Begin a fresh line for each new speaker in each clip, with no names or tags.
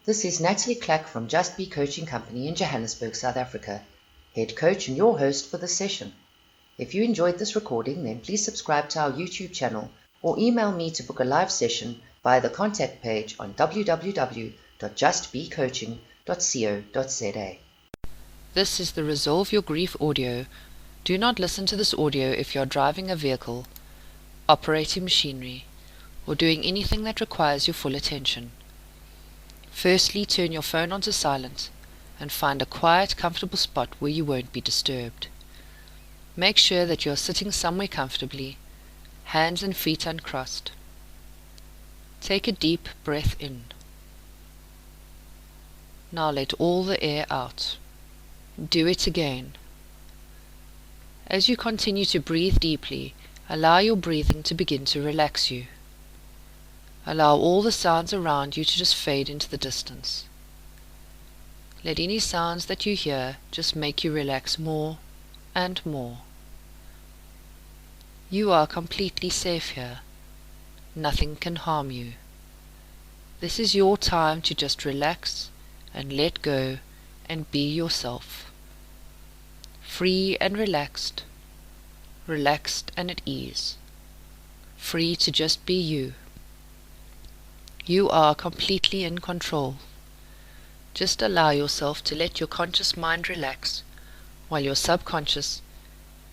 This is Natalie Clack from JustBE Coaching Company in Johannesburg, South Africa, head coach and your host for this session. If you enjoyed this recording, then please subscribe to our YouTube channel or email me to book a live session via the contact page on www.justbecoaching.co.za.
This is the Resolve Your Grief audio. Do not listen to this audio if you are driving a vehicle, operating machinery, or doing anything that requires your full attention. Firstly, turn your phone onto silent and find a quiet, comfortable spot where you won't be disturbed. Make sure that you are sitting somewhere comfortably, hands and feet uncrossed. Take a deep breath in. Now let all the air out. Do it again. As you continue to breathe deeply, allow your breathing to begin to relax you. Allow all the sounds around you to just fade into the distance. Let any sounds that you hear just make you relax more and more. You are completely safe here. Nothing can harm you. This is your time to just relax and let go and be yourself. Free and relaxed, relaxed and at ease, free to just be you. You are completely in control. Just allow yourself to let your conscious mind relax while your subconscious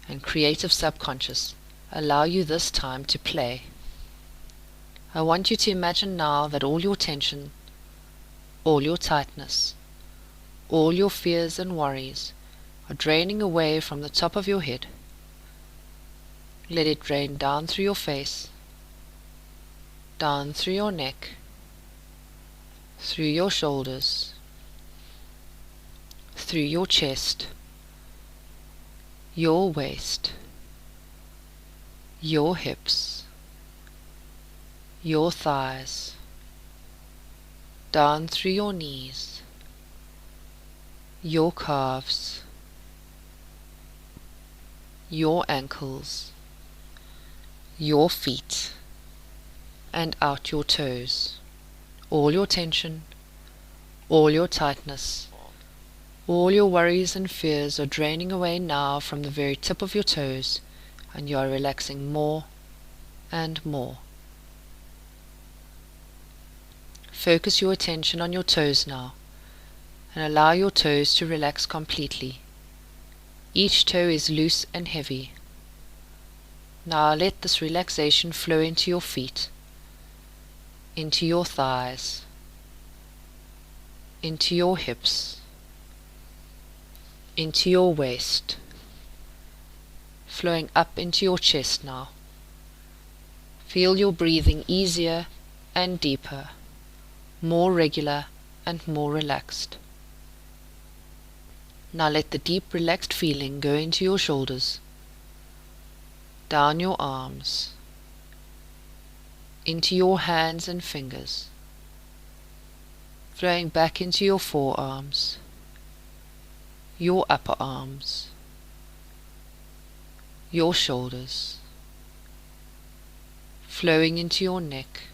and creative subconscious allow you this time to play. I want you to imagine now that all your tension, all your tightness, all your fears and worries are draining away from the top of your head. Let it drain down through your face, down through your neck, through your shoulders, through your chest, your waist, your hips, your thighs, down through your knees, your calves, your ankles, your feet, and out your toes. All your tension, all your tightness, all your worries and fears are draining away now from the very tip of your toes, and you are relaxing more and more. Focus your attention on your toes now, and allow your toes to relax completely. Each toe is loose and heavy. Now let this relaxation flow into your feet, into your thighs, into your hips, into your waist, flowing up into your chest now. Feel your breathing easier and deeper, more regular and more relaxed. Now let the deep relaxed feeling go into your shoulders, down your arms, into your hands and fingers, flowing back into your forearms, your upper arms, your shoulders, flowing into your neck,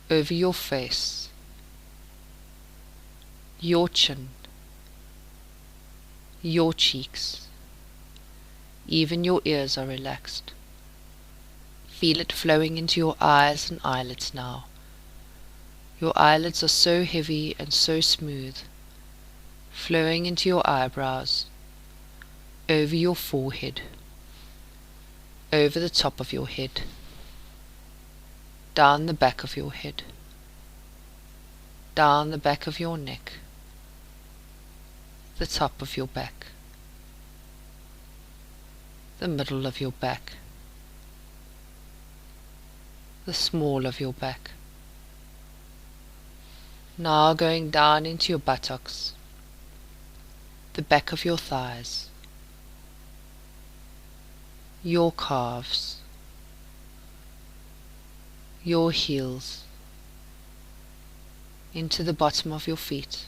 over your face, your chin, your cheeks. Even your ears are relaxed. Feel it flowing into your eyes and eyelids now. Your eyelids are so heavy and so smooth, flowing into your eyebrows, over your forehead, over the top of your head, down the back of your head, down the back of your neck, the top of your back, the middle of your back, the small of your back. Now going down into your buttocks, the back of your thighs, your calves, your heels, into the bottom of your feet.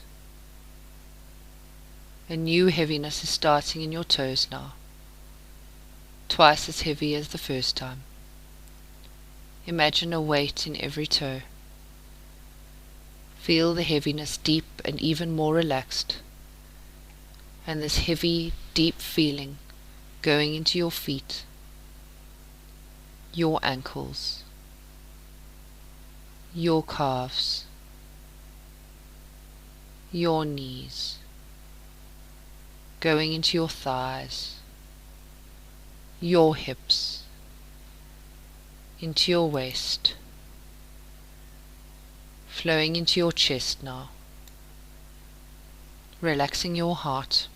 A new heaviness is starting in your toes now, twice as heavy as the first time. Imagine a weight in every toe. Feel the heaviness deep and even more relaxed, and this heavy, deep feeling going into your feet, your ankles, your calves, your knees, going into your thighs, your hips, into your waist, flowing into your chest now, relaxing your heart,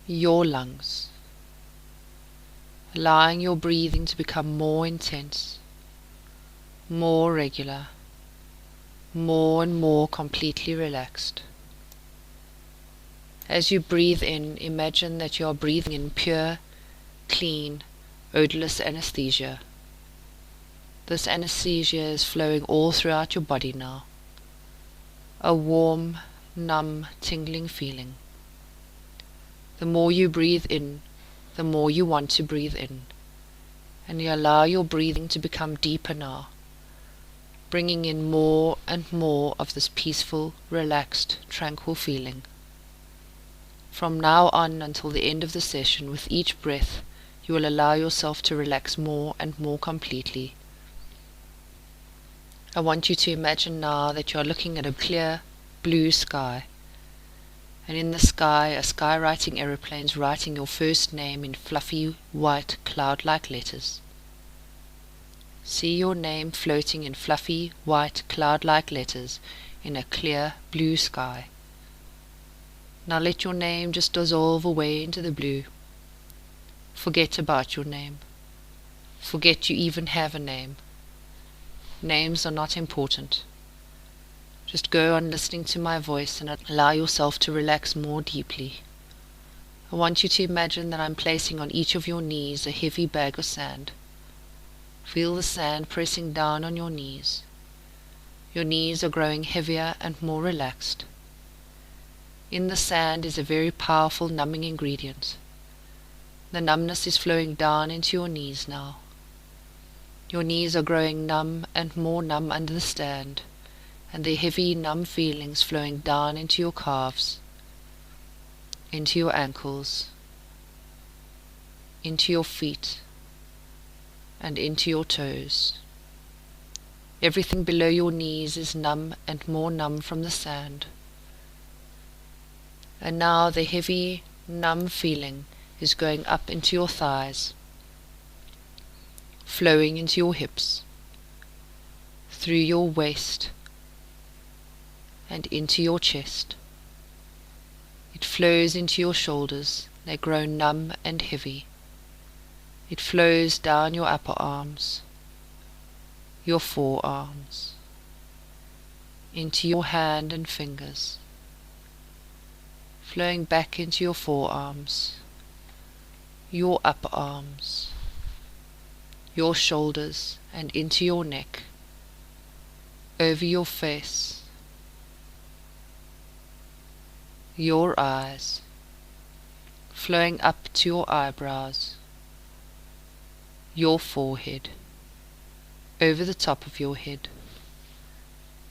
your lungs, allowing your breathing to become more intense, more regular, more and more completely relaxed. As you breathe in, imagine that you are breathing in pure, clean, odorless anesthesia. This anesthesia is flowing all throughout your body now. A warm, numb, tingling feeling. The more you breathe in, the more you want to breathe in. And you allow your breathing to become deeper now, bringing in more and more of this peaceful, relaxed, tranquil feeling. From now on until the end of the session, with each breath, you will allow yourself to relax more and more completely. I want you to imagine now that you are looking at a clear, blue sky. And in the sky are skywriting aeroplanes writing your first name in fluffy, white, cloud-like letters. See your name floating in fluffy, white, cloud-like letters in a clear, blue sky. Now let your name just dissolve away into the blue. Forget about your name. Forget you even have a name. Names are not important. Just go on listening to my voice and allow yourself to relax more deeply. I want you to imagine that I'm placing on each of your knees a heavy bag of sand. Feel the sand pressing down on your knees. Your knees are growing heavier and more relaxed. In the sand is a very powerful numbing ingredient. The numbness is flowing down into your knees now. Your knees are growing numb and more numb under the sand, and the heavy, numb feelings flowing down into your calves, into your ankles, into your feet, and into your toes. Everything below your knees is numb and more numb from the sand. And now the heavy, numb feeling is going up into your thighs, flowing into your hips, through your waist, and into your chest. It flows into your shoulders. They grow numb and heavy. It flows down your upper arms, your forearms, into your hand and fingers, flowing back into your forearms, your upper arms, your shoulders, and into your neck, over your face, your eyes, flowing up to your eyebrows, your forehead, over the top of your head,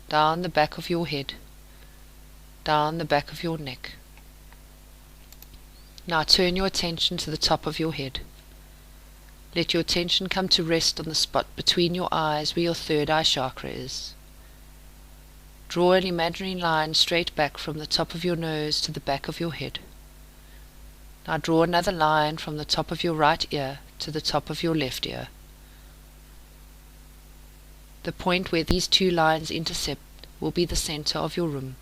down the back of your head, down the back of your neck. Now turn your attention to the top of your head. Let your attention come to rest on the spot between your eyes where your third eye chakra is. Draw an imaginary line straight back from the top of your nose to the back of your head. Now draw another line from the top of your right ear to the top of your left ear. The point where these two lines intercept will be the center of your room.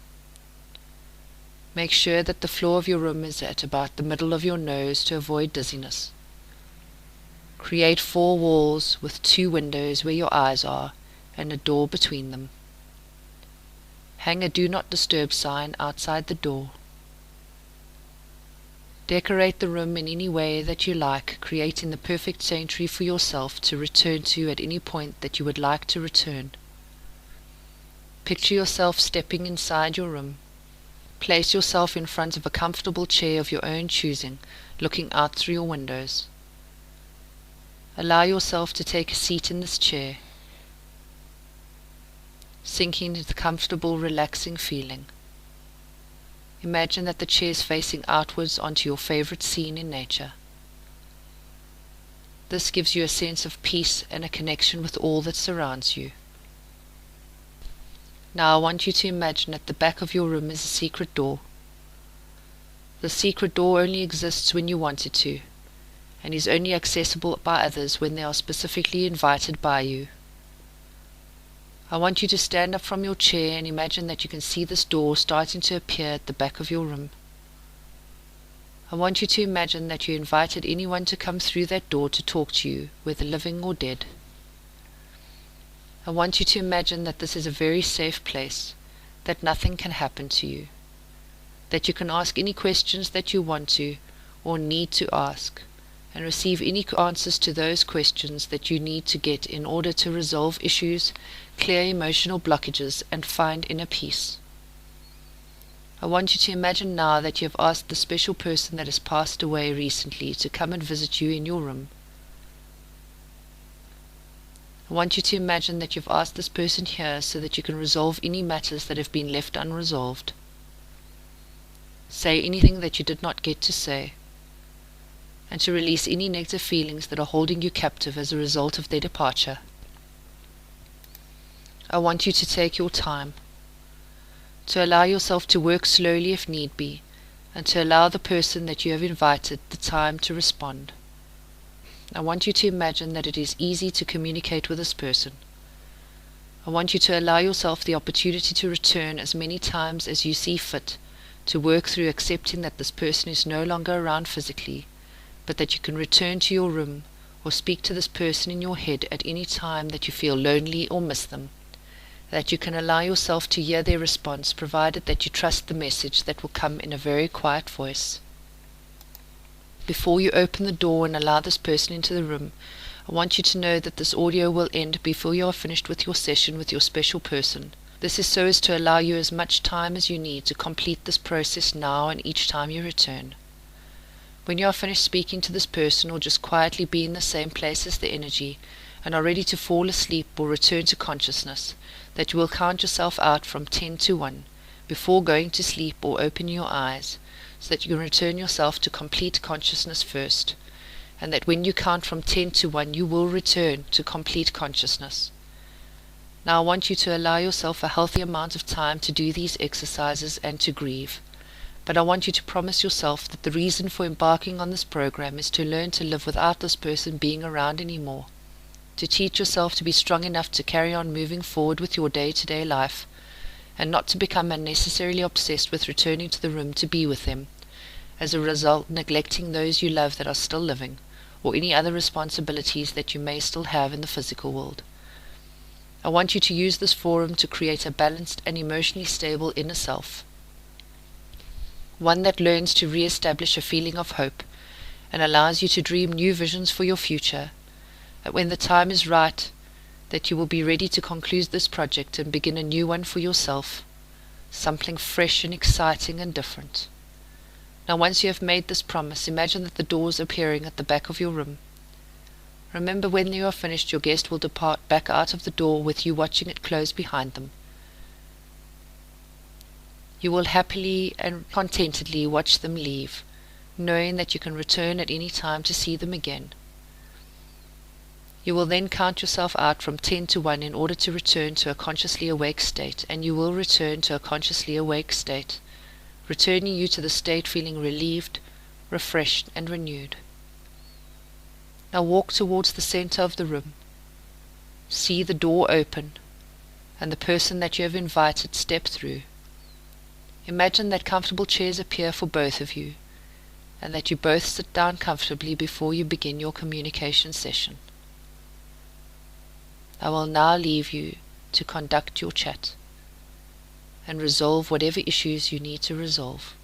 Make sure that the floor of your room is at about the middle of your nose to avoid dizziness. Create 4 walls with 2 windows where your eyes are and a door between them. Hang a Do Not Disturb sign outside the door. Decorate the room in any way that you like, creating the perfect sanctuary for yourself to return to at any point that you would like to return. Picture yourself stepping inside your room. Place yourself in front of a comfortable chair of your own choosing, looking out through your windows. Allow yourself to take a seat in this chair. sinking into the comfortable, relaxing feeling. Imagine that the chair is facing outwards onto your favorite scene in nature. This gives you a sense of peace and a connection with all that surrounds you. Now I want you to imagine at the back of your room is a secret door. The secret door only exists when you want it to, and is only accessible by others when they are specifically invited by you. I want you to stand up from your chair and imagine that you can see this door starting to appear at the back of your room. I want you to imagine that you invited anyone to come through that door to talk to you, whether living or dead. I want you to imagine that this is a very safe place, that nothing can happen to you, that you can ask any questions that you want to or need to ask, and receive any answers to those questions that you need to get in order to resolve issues, clear emotional blockages, and find inner peace. I want you to imagine now that you have asked the special person that has passed away recently to come and visit you in your room. I want you to imagine that you've asked this person here so that you can resolve any matters that have been left unresolved. Say anything that you did not get to say, and to release any negative feelings that are holding you captive as a result of their departure. I want you to take your time, to allow yourself to work slowly if need be, and to allow the person that you have invited the time to respond. I want you to imagine that it is easy to communicate with this person. I want you to allow yourself the opportunity to return as many times as you see fit, to work through accepting that this person is no longer around physically, but that you can return to your room or speak to this person in your head at any time that you feel lonely or miss them, that you can allow yourself to hear their response, provided that you trust the message that will come in a very quiet voice. Before you open the door and allow this person into the room, I want you to know that this audio will end before you are finished with your session with your special person. This is so as to allow you as much time as you need to complete this process now and each time you return. When you are finished speaking to this person, or just quietly be in the same place as the energy, and are ready to fall asleep or return to consciousness, that you will count yourself out from 10 to 1, before going to sleep or opening your eyes, so that you can return yourself to complete consciousness first, and that when you count from 10 to 1, you will return to complete consciousness. Now I want you to allow yourself a healthy amount of time to do these exercises and to grieve. But I want you to promise yourself that the reason for embarking on this program is to learn to live without this person being around anymore, to teach yourself to be strong enough to carry on moving forward with your day-to-day life, and not to become unnecessarily obsessed with returning to the room to be with them, as a result neglecting those you love that are still living, or any other responsibilities that you may still have in the physical world. I want you to use this forum to create a balanced and emotionally stable inner self, one that learns to re-establish a feeling of hope and allows you to dream new visions for your future, that when the time is right, that you will be ready to conclude this project and begin a new one for yourself, something fresh and exciting and different. Now once you have made this promise, imagine that the door is appearing at the back of your room. Remember, when you are finished, your guest will depart back out of the door with you watching it close behind them. You will happily and contentedly watch them leave, knowing that you can return at any time to see them again. You will then count yourself out from 10 to 1 in order to return to a consciously awake state, and you will return to a consciously awake state, returning you to the state feeling relieved, refreshed, and renewed. Now walk towards the center of the room. See the door open, and the person that you have invited step through. Imagine that comfortable chairs appear for both of you, and that you both sit down comfortably before you begin your communication session. I will now leave you to conduct your chat and resolve whatever issues you need to resolve.